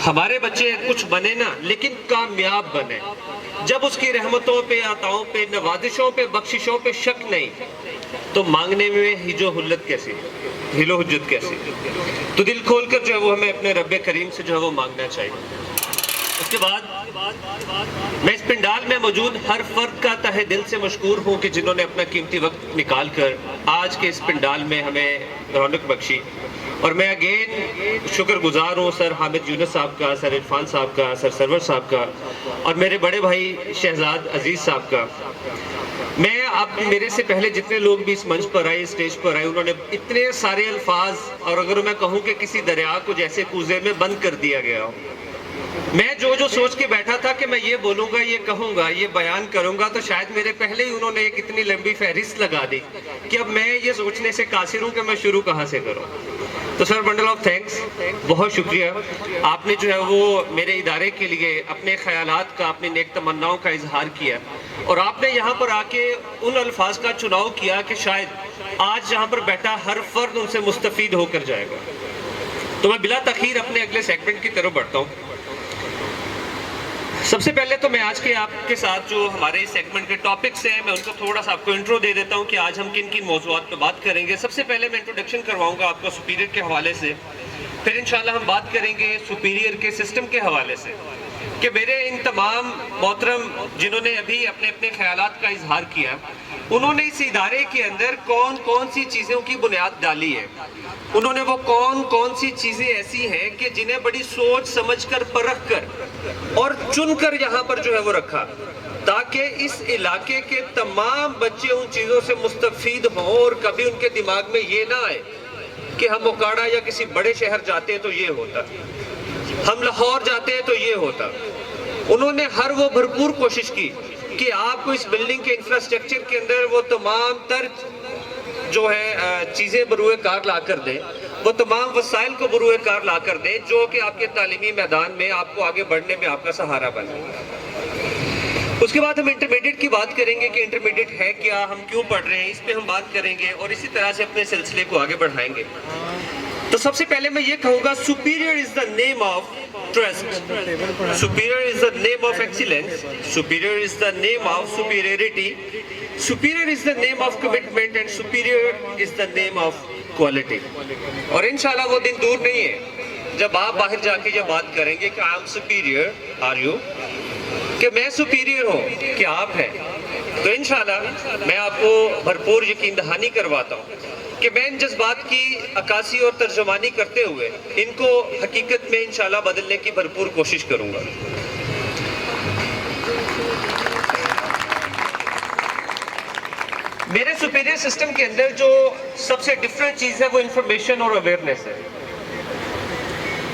ہمارے بچے کچھ بنے نا لیکن کامیاب بنے، جب اس کی رحمتوں پہ، عطاؤں پہ، نوازشوں پہ، بخششوں پہ شک نہیں تو مانگنے میں ہیج و حلت کیسی، ہیل و حجت کیسی؟ تو دل کھول کر جو ہے وہ ہمیں اپنے رب کریم سے جو ہے وہ مانگنا چاہیے۔ اس کے بعد میں اس پنڈال میں موجود ہر فرد کا تہہ دل سے مشکور ہوں کہ جنہوں نے اپنا قیمتی وقت نکال کر آج کے اس پنڈال میں ہمیں رونق بخشی، اور میں اگین شکر گزار ہوں سر حامد یونس صاحب کا، سر عرفان صاحب کا، سر سرور صاحب کا، اور میرے بڑے بھائی شہزاد عزیز صاحب کا۔ میں اب میرے سے پہلے جتنے لوگ بھی اس منچ پر آئے، اسٹیج پر آئے، انہوں نے اتنے سارے الفاظ، اور اگر میں کہوں کہ کسی دریا کو جیسے کوزے میں بند کر دیا گیا ہو، میں جو سوچ کے بیٹھا تھا کہ میں یہ بولوں گا، یہ کہوں گا، یہ بیان کروں گا، تو شاید میرے پہلے ہی انہوں نے ایک اتنی لمبی فہرست لگا دی کہ اب میں یہ سوچنے سے قاصر ہوں کہ میں شروع کہاں سے کروں۔ تو سر بنڈل آف تھینکس، بہت شکریہ، آپ نے جو ہے وہ میرے ادارے کے لیے اپنے خیالات کا، اپنی نیک تمناؤں کا اظہار کیا، اور آپ نے یہاں پر آ کے ان الفاظ کا چناؤ کیا کہ شاید آج یہاں پر بیٹھا ہر فرد ان سے مستفید ہو کر جائے گا۔ تو میں بلا تاخیر اپنے اگلے سیگمنٹ کی طرف بڑھتا ہوں۔ سب سے پہلے تو میں آج کے آپ کے ساتھ جو ہمارے سیگمنٹ کے ٹاپکس ہیں، میں ان کو تھوڑا سا آپ کو انٹرو دے دیتا ہوں کہ آج ہم کن موضوعات پہ بات کریں گے۔ سب سے پہلے میں انٹروڈکشن کرواؤں گا آپ کو سپیریئر کے حوالے سے، پھر انشاءاللہ ہم بات کریں گے سپیریئر کے سسٹم کے حوالے سے، کہ میرے ان تمام محترم جنہوں نے ابھی اپنے اپنے خیالات کا اظہار کیا، انہوں نے اس ادارے کے اندر کون کون سی چیزوں کی بنیاد ڈالی ہے، انہوں نے وہ کون کون سی چیزیں ایسی ہیں کہ جنہیں بڑی سوچ سمجھ کر، پرکھ کر اور چن کر یہاں پر جو ہے وہ رکھا، تاکہ اس علاقے کے تمام بچے ان چیزوں سے مستفید ہوں، اور کبھی ان کے دماغ میں یہ نہ آئے کہ ہم اوکاڑا یا کسی بڑے شہر جاتے ہیں تو یہ ہوتا، ہم لاہور جاتے ہیں تو یہ ہوتا۔ انہوں نے ہر وہ بھرپور کوشش کی کہ آپ کو اس بلڈنگ کے انفراسٹرکچر کے اندر وہ تمام تر جو ہے چیزیں بروئے کار لا کر دیں، وہ تمام وسائل کو بروئے کار لا کر دیں جو کہ آپ کے تعلیمی میدان میں آپ کو آگے بڑھنے میں آپ کا سہارا بنے۔ اس کے بعد ہم انٹرمیڈیٹ کی بات کریں گے کہ انٹرمیڈیٹ ہے کیا، ہم کیوں پڑھ رہے ہیں، اس پہ ہم بات کریں گے، اور اسی طرح سے اپنے سلسلے کو آگے بڑھائیں گے۔ تو سب سے پہلے میں یہ کہوں گا، superior is the name of trust, superior is the name of excellence, superior is the name of superiority, superior is the name of commitment, and superior is the name of quality۔ اور انشاءاللہ وہ دن دور نہیں ہے جب آپ باہر جا کے یہ بات کریں گے کہ I am superior, are you؟ کہ میں superior ہوں کہ آپ ہیں۔ تو انشاءاللہ میں آپ کو بھرپور یقین دہانی کرواتا ہوں کہ میں ان جذبات کی عکاسی اور ترجمانی کرتے ہوئے ان کو حقیقت میں انشاءاللہ بدلنے کی بھرپور کوشش کروں گا۔ میرے سپیریئر سسٹم کے اندر جو سب سے ڈیفرنٹ چیز ہے وہ انفارمیشن اور اویئرنیس ہے۔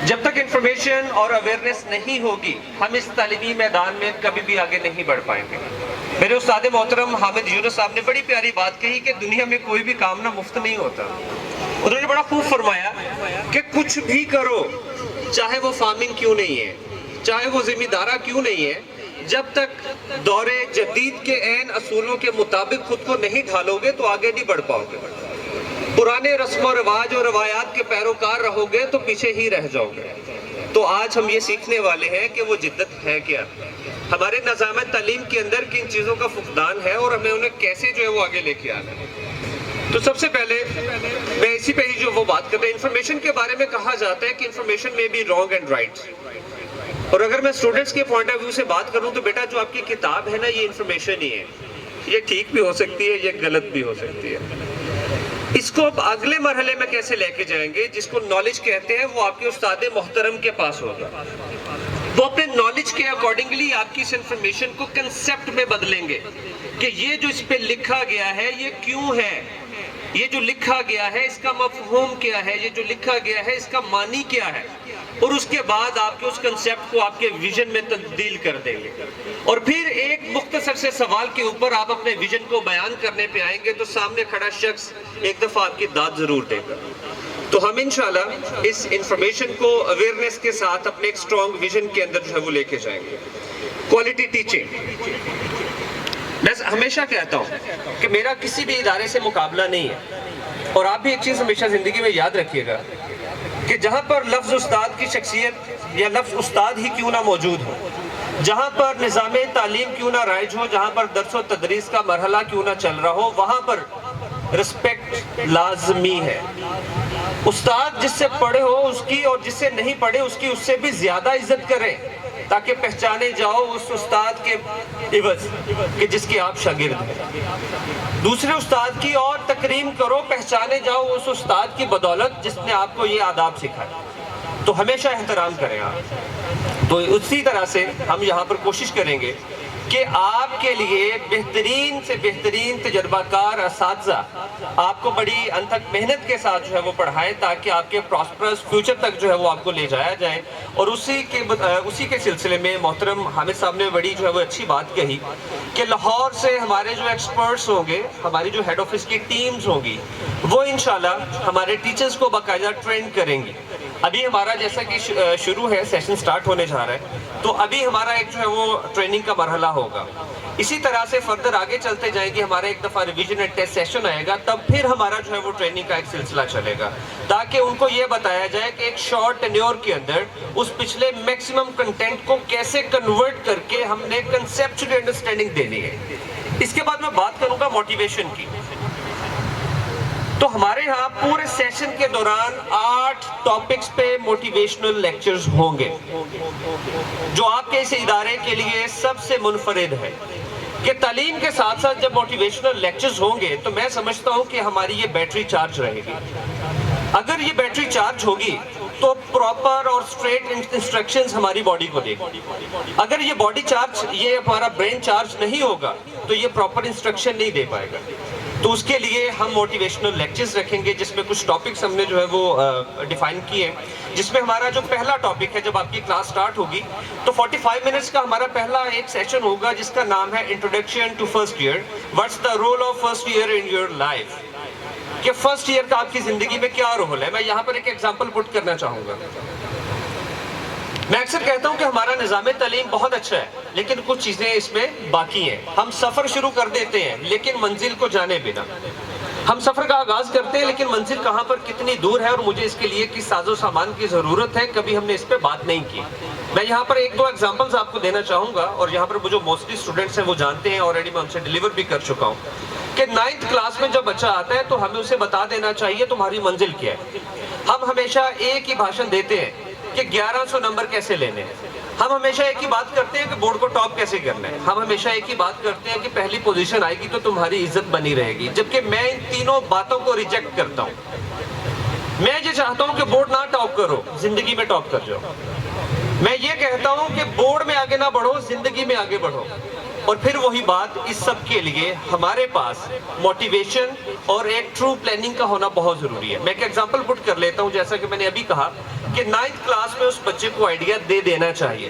جب تک انفارمیشن اور اویئرنیس نہیں ہوگی، ہم اس تعلیمی میدان میں کبھی بھی آگے نہیں بڑھ پائیں گے۔ میرے استاد محترم حامد یونس صاحب نے بڑی پیاری بات کہی کہ دنیا میں کوئی بھی کام نہ مفت نہیں ہوتا۔ انہوں نے بڑا خوب فرمایا کہ کچھ بھی کرو، چاہے وہ فارمنگ کیوں نہیں ہے، چاہے وہ ذمہ دارہ کیوں نہیں ہے، جب تک دور جدید کے عین اصولوں کے مطابق خود کو نہیں ڈھالو گے تو آگے نہیں بڑھ پاؤ گے۔ پرانے رسم و رواج اور روایات کے پیروکار رہو گے تو پیچھے ہی رہ جاؤ گے۔ تو آج ہم یہ سیکھنے والے ہیں کہ وہ جدت ہے کیا، ہمارے نظام تعلیم کے اندر کن چیزوں کا فقدان ہے، اور ہمیں انہیں کیسے جو ہے وہ آگے لے کے آنا ہے۔ تو سب سے پہلے میں اسی پہ ہی جو وہ بات کرتا ہوں، انفارمیشن کے بارے میں کہا جاتا ہے کہ انفارمیشن میں بھی رانگ اینڈ رائٹ، اور اگر میں اسٹوڈنٹس کے پوائنٹ آف ویو سے بات کروں تو بیٹا جو آپ کی کتاب ہے نا، یہ انفارمیشن ہی ہے، یہ ٹھیک بھی ہو سکتی ہے، یہ غلط بھی ہو سکتی ہے۔ اس کو اب اگلے مرحلے میں کیسے لے کے جائیں گے، جس کو نالج کہتے ہیں، وہ آپ کے استاد محترم کے پاس ہوگا۔ وہ اپنے نالج کے اکارڈنگلی آپ کی اس انفارمیشن کو کنسپٹ میں بدلیں گے کہ یہ جو اس پہ لکھا گیا ہے یہ کیوں ہے، یہ جو لکھا گیا ہے اس کا مفہوم کیا ہے، یہ جو لکھا گیا ہے اس کا معنی کیا ہے، اور اس کے بعد آپ کے اس کنسپٹ کو آپ کے ویژن میں تبدیل کر دیں گے۔ اور پھر ایک مختصر سے سوال کے اوپر آپ اپنے ویژن کو بیان کرنے پہ آئیں گے تو سامنے کھڑا شخص ایک دفعہ آپ کی داد ضرور دے گا۔ تو ہم انشاءاللہ اس انفارمیشن کو اویئرنیس کے ساتھ اپنے ایک اسٹرانگ ویژن کے اندر جو ہے وہ لے کے جائیں گے۔ کوالٹی ٹیچنگ، میں ہمیشہ کہتا ہوں کہ میرا کسی بھی ادارے سے مقابلہ نہیں ہے، اور آپ بھی ایک چیز ہمیشہ زندگی میں یاد رکھیے گا کہ جہاں پر لفظ استاد کی شخصیت یا لفظ استاد ہی کیوں نہ موجود ہو، جہاں پر نظام تعلیم کیوں نہ رائج ہو، جہاں پر درس و تدریس کا مرحلہ کیوں نہ چل رہا ہو، وہاں پر رسپیکٹ لازمی ہے۔ استاد جس سے پڑھے ہو اس کی، اور جس سے نہیں پڑھے اس کی، اس سے بھی زیادہ عزت کرے، تاکہ پہچانے جاؤ اس استاد کے عوض کہ جس کے آپ شاگرد ہیں۔ دوسرے استاد کی اور تکریم کرو، پہچانے جاؤ اس استاد کی بدولت جس نے آپ کو یہ آداب سکھائے۔ تو ہمیشہ احترام کریں آپ۔ تو اسی طرح سے ہم یہاں پر کوشش کریں گے کہ آپ کے لیے بہترین سے بہترین تجربہ کار اساتذہ آپ کو بڑی انتھک محنت کے ساتھ جو ہے وہ پڑھائیں، تاکہ آپ کے پراسپرس فیوچر تک جو ہے وہ آپ کو لے جایا جائے۔ اور اسی کے سلسلے میں محترم حامد صاحب نے بڑی جو ہے وہ اچھی بات کہی کہ لاہور سے ہمارے جو ایکسپرٹس ہوں گے، ہماری جو ہیڈ آفس کی ٹیمز ہوں گی، وہ انشاءاللہ ہمارے ٹیچرز کو باقاعدہ ٹرین کریں گی۔ ابھی ہمارا جیسا کہ شروع ہے، سیشن سٹارٹ ہونے جا رہا ہے، تو ابھی ہمارا ایک جو ہے وہ ٹریننگ کا مرحلہ ہوگا۔ اسی طرح سے فردر آگے چلتے جائیں گے، ہمارا ایک دفعہ ریویژن اینڈ ٹیسٹ سیشن آئے گا، تب پھر ہمارا جو ہے وہ ٹریننگ کا ایک سلسلہ چلے گا، تاکہ ان کو یہ بتایا جائے کہ ایک شارٹ ٹینیور کے اندر اس پچھلے میکسیمم کنٹینٹ کو کیسے کنورٹ کر کے ہم نے کنسیپچولی انڈرسٹینڈنگ دینی ہے۔ اس کے بعد میں بات کروں گا موٹیویشن کی۔ تو ہمارے ہاں پورے سیشن کے دوران 8 ٹاپکس پہ موٹیویشنل لیکچرز ہوں گے، جو آپ کے اس ادارے کے لیے سب سے منفرد ہے کہ تعلیم کے ساتھ ساتھ جب موٹیویشنل لیکچرز ہوں گے تو میں سمجھتا ہوں کہ ہماری یہ بیٹری چارج رہے گی۔ اگر یہ بیٹری چارج ہوگی تو پراپر اور سٹریٹ انسٹرکشنز ہماری باڈی کو دے گی۔ اگر یہ باڈی چارج، یہ ہمارا برین چارج نہیں ہوگا تو یہ پراپر انسٹرکشن نہیں دے پائے گا۔ تو اس کے لیے ہم موٹیویشنل لیکچرز رکھیں گے، جس میں کچھ ٹاپکس ہم نے جو ہے وہ ڈیفائن کیے ہیں، جس میں ہمارا جو پہلا ٹاپک ہے، جب آپ کی کلاس سٹارٹ ہوگی تو 45 منٹس کا ہمارا پہلا ایک سیشن ہوگا، جس کا نام ہے introduction to first year, what's the role of first year in your life, کہ فرسٹ ایئر کا آپ کی زندگی میں کیا رول ہے۔ میں یہاں پر ایک ایگزامپل پٹ کرنا چاہوں گا۔ میں اکثر کہتا ہوں کہ ہمارا نظام تعلیم بہت اچھا ہے، لیکن کچھ چیزیں اس میں باقی ہیں۔ ہم سفر شروع کر دیتے ہیں لیکن منزل کو جانے بنا، ہم سفر کا آغاز کرتے ہیں لیکن منزل کہاں پر کتنی دور ہے اور مجھے اس کے لیے کس ساز و سامان کی ضرورت ہے، کبھی ہم نے اس پہ بات نہیں کی۔ میں یہاں پر 1-2 ایگزامپلز آپ کو دینا چاہوں گا، اور یہاں پر جو موسٹلی اسٹوڈنٹس ہیں وہ جانتے ہیں، آلریڈی میں ان سے ڈیلیور بھی کر چکا ہوں کہ 9th کلاس میں جب بچہ آتا ہے تو ہمیں اسے بتا دینا چاہیے تمہاری منزل کیا ہے۔ ہم ہمیشہ ایک ہی بھاشن دیتے ہیں کہ 1100 نمبر کیسے لینے ہیں، ہم ہمیشہ ایک ہی بات کرتے ہیں کہ بورڈ کو ٹاپ کیسے کرنا ہے، ہم ہمیشہ ایک ہی بات کرتے ہیں کہ پہلی پوزیشن آئے گی تو تمہاری عزت بنی رہے گی، جبکہ میں ان تینوں باتوں کو ریجیکٹ کرتا ہوں۔ میں یہ چاہتا ہوں کہ بورڈ نہ ٹاپ کرو، زندگی میں ٹاپ کر جاؤ۔ میں یہ کہتا ہوں کہ بورڈ میں آگے نہ بڑھو، زندگی میں آگے بڑھو۔ اور پھر وہی بات، اس سب کے لیے ہمارے پاس موٹیویشن اور ایک ٹرو پلاننگ کا ہونا بہت ضروری ہے۔ میں ایک ایگزامپل پٹ کر لیتا ہوں، جیسا کہ میں نے ابھی کہا کہ 9th کلاس میں اس بچے کو آئیڈیا دے دینا چاہیے۔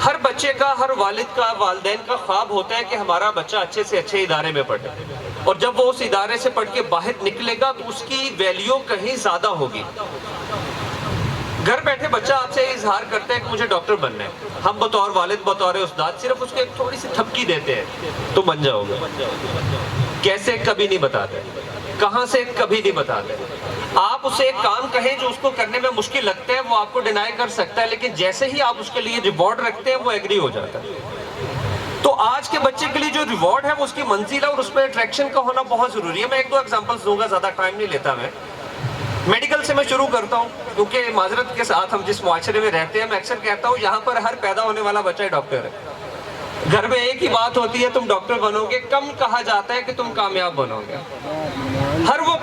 ہر بچے کا، ہر والد کا، والدین کا خواب ہوتا ہے کہ ہمارا بچہ اچھے سے اچھے ادارے میں پڑھے، اور جب وہ اس ادارے سے پڑھ کے باہر نکلے گا تو اس کی ویلیو کہیں زیادہ ہوگی۔ گھر بیٹھے بچہ آپ سے اظہار کرتا ہے کہ مجھے ڈاکٹر بننا ہے، ہم بطور والد، بطور استاد صرف اس کو ایک تھوڑی سی تھپکی دیتے ہیں، تو بن جاؤ گے۔ کیسے؟ کبھی نہیں بتاتے، کہاں سے؟ کبھی نہیں بتاتے۔ آپ اسے ایک کام کہیں جو اس کو کرنے میں مشکل لگتا ہے، وہ آپ کو ڈینائی کر سکتا ہے، لیکن جیسے ہی آپ اس کے لیے ریوارڈ رکھتے ہیں وہ ایگری ہو جاتا ہے۔ تو آج کے بچے کے لیے جو ریوارڈ ہے وہ اس کی منزل ہے، اور اس میں اٹریکشن کا ہونا بہت ضروری ہے۔ میں 1-2 ایگزامپلس دوں گا، زیادہ ٹائم نہیں لیتا میں۔ میڈیکل سے میں شروع کرتا ہوں، کیونکہ معذرت کے ساتھ ہم جس معاشرے میں رہتے ہیں، میں اکثر کہتا ہوں یہاں پر ہر پیدا ہونے والا بچہ ڈاکٹر ہے۔ گھر میں ایک ہی بات ہوتی ہے، تم ڈاکٹر بنو گے، کم کہا جاتا ہے کہ تم کامیاب بنو گے۔ ہر وہ